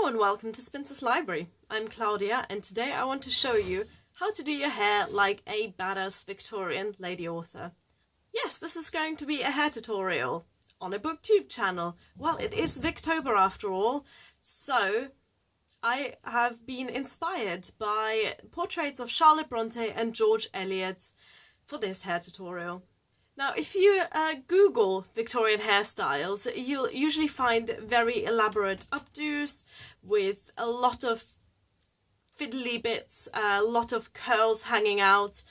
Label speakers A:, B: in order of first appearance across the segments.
A: Hello and welcome to Spinster's Library. I'm Claudia and today I want to show you how to do your hair like a badass Victorian lady author. Yes, this is going to be a hair tutorial on a booktube channel. Well, it is Victober after all, so I have been inspired by portraits of Charlotte Bronte and George Eliot for this hair tutorial. Now, if you Google Victorian hairstyles, you'll usually find very elaborate updos with a lot of fiddly bits, a lot of curls hanging out.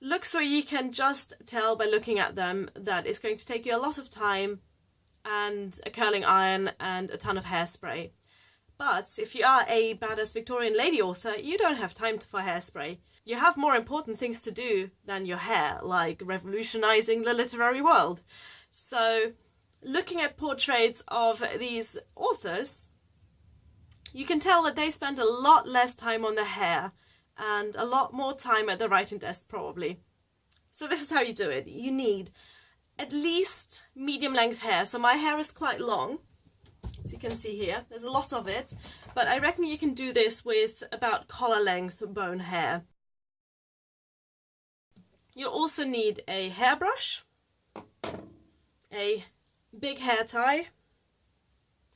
A: Looks where you can just tell by looking at them that it's going to take you a lot of time and a curling iron and a ton of hairspray. But if you are a badass Victorian lady author, you don't have time for hairspray. You have more important things to do than your hair, like revolutionizing the literary world. So, looking at portraits of these authors, you can tell that they spent a lot less time on their hair and a lot more time at the writing desk, probably. So this is how you do it. You need at least medium length hair. So my hair is quite long. As you can see here, there's a lot of it, but I reckon you can do this with about collar length bone hair. You'll also need a hairbrush, a big hair tie,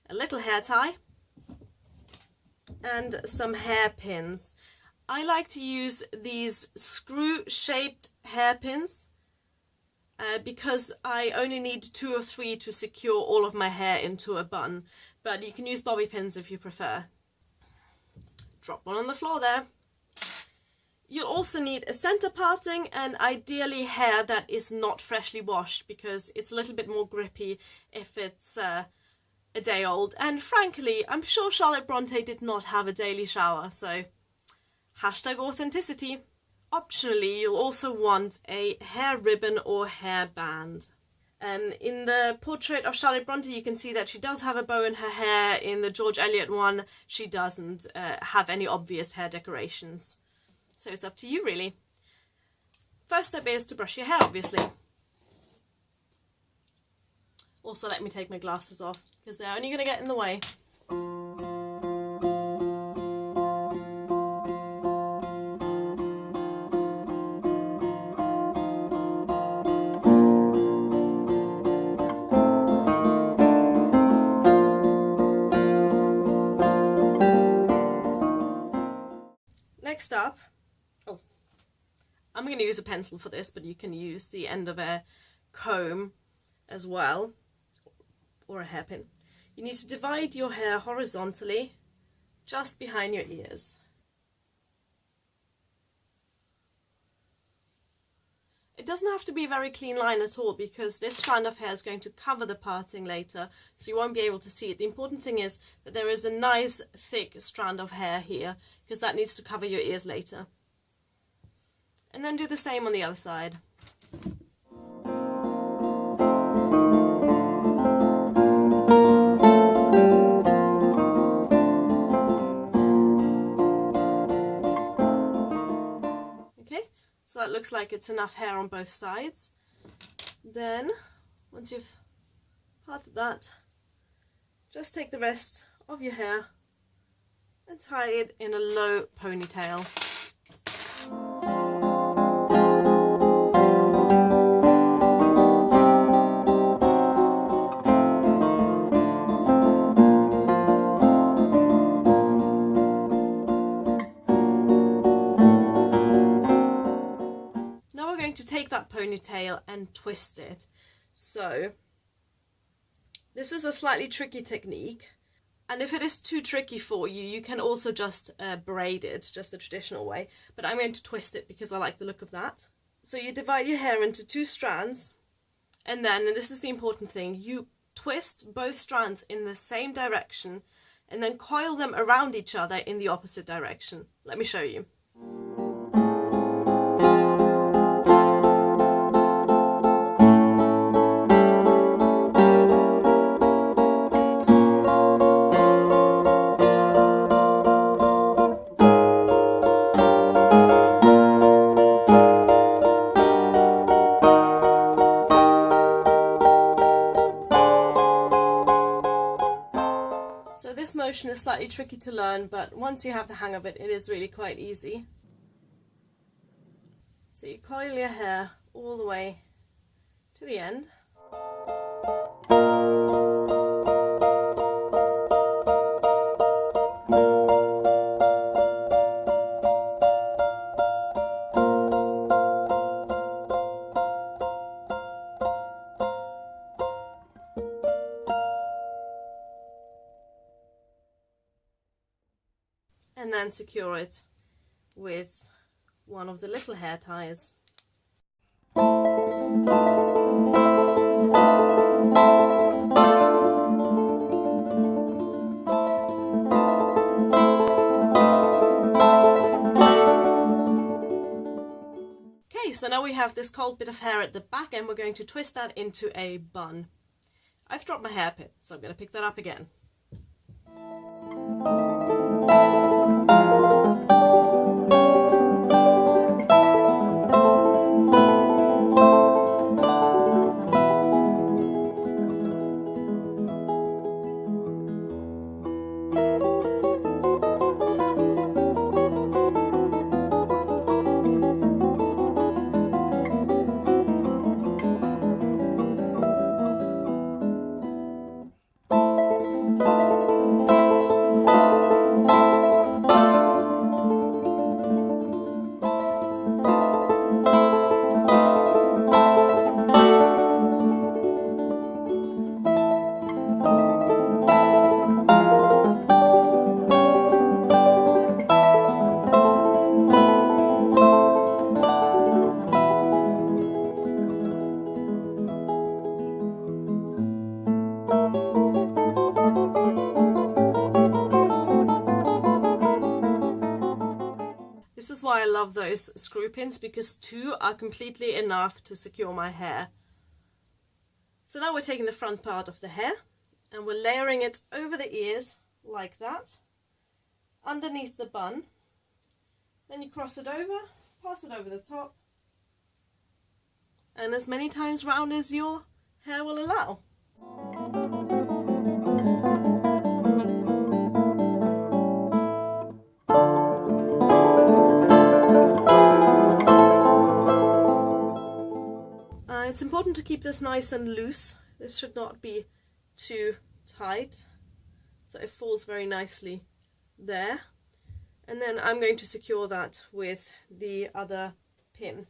A: a little hair tie, and some hairpins. I like to use these screw-shaped hairpins because I only need 2 or 3 to secure all of my hair into a bun, but you can use bobby pins if you prefer. Drop one on the floor there. You'll also need a center parting and ideally hair that is not freshly washed because it's a little bit more grippy if it's a day old. And frankly, I'm sure Charlotte Bronte did not have a daily shower, so hashtag authenticity. Optionally, you'll also want a hair ribbon or hair band. In the portrait of Charlotte Bronte, you can see that she does have a bow in her hair. In the George Eliot one, she doesn't have any obvious hair decorations. So it's up to you, really. First step is to brush your hair, obviously. Also, let me take my glasses off, because they're only going to get in the way. Next up, I'm going to use a pencil for this, but you can use the end of a comb as well, or a hairpin. You need to divide your hair horizontally, just behind your ears. It doesn't have to be a very clean line at all, because this strand of hair is going to cover the parting later, so you won't be able to see it. The important thing is that there is a nice thick strand of hair here, because that needs to cover your ears later. And then do the same on the other side. Okay, so that looks like it's enough hair on both sides. Then, once you've parted that, just take the rest of your hair and tie it in a low ponytail. Now we're going to take that ponytail and twist it. So this is a slightly tricky technique. And if it is too tricky for you, you can also just braid it, just the traditional way. But I'm going to twist it because I like the look of that. So you divide your hair into 2 strands. And then, and this is the important thing, you twist both strands in the same direction and then coil them around each other in the opposite direction. Let me show you. motion is slightly tricky to learn, but once you have the hang of it, it is really quite easy. So you coil your hair all the way to the end. And then secure it with one of the little hair ties. Okay, so now we have this cold bit of hair at the back and we're going to twist that into a bun. I've dropped my hairpin, so I'm going to pick that up again. This is why I love those screw pins, because 2 are completely enough to secure my hair. So now we're taking the front part of the hair and we're layering it over the ears like that, underneath the bun. Then you cross it over, pass it over the top, and as many times round as your hair will allow. It's important to keep this nice and loose. This should not be too tight, so it falls very nicely there. And then I'm going to secure that with the other pin.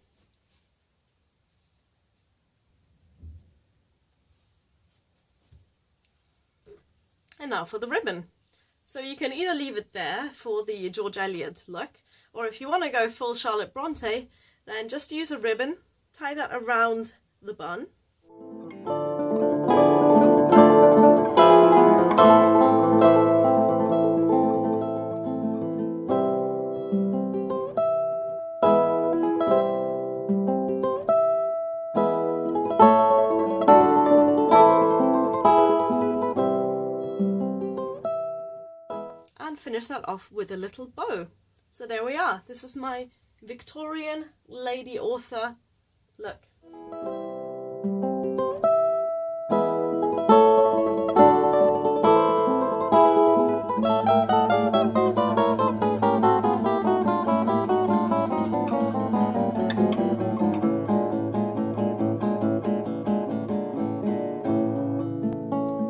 A: And now for the ribbon. So you can either leave it there for the George Eliot look, or if you want to go full Charlotte Bronte, then just use a ribbon, tie that around the bun. And finish that off with a little bow. So there we are. This is my Victorian lady author look.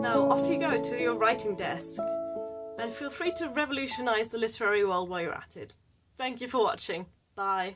A: Now off you go to your writing desk, and feel free to revolutionize the literary world while you're at it. Thank you for watching. Bye.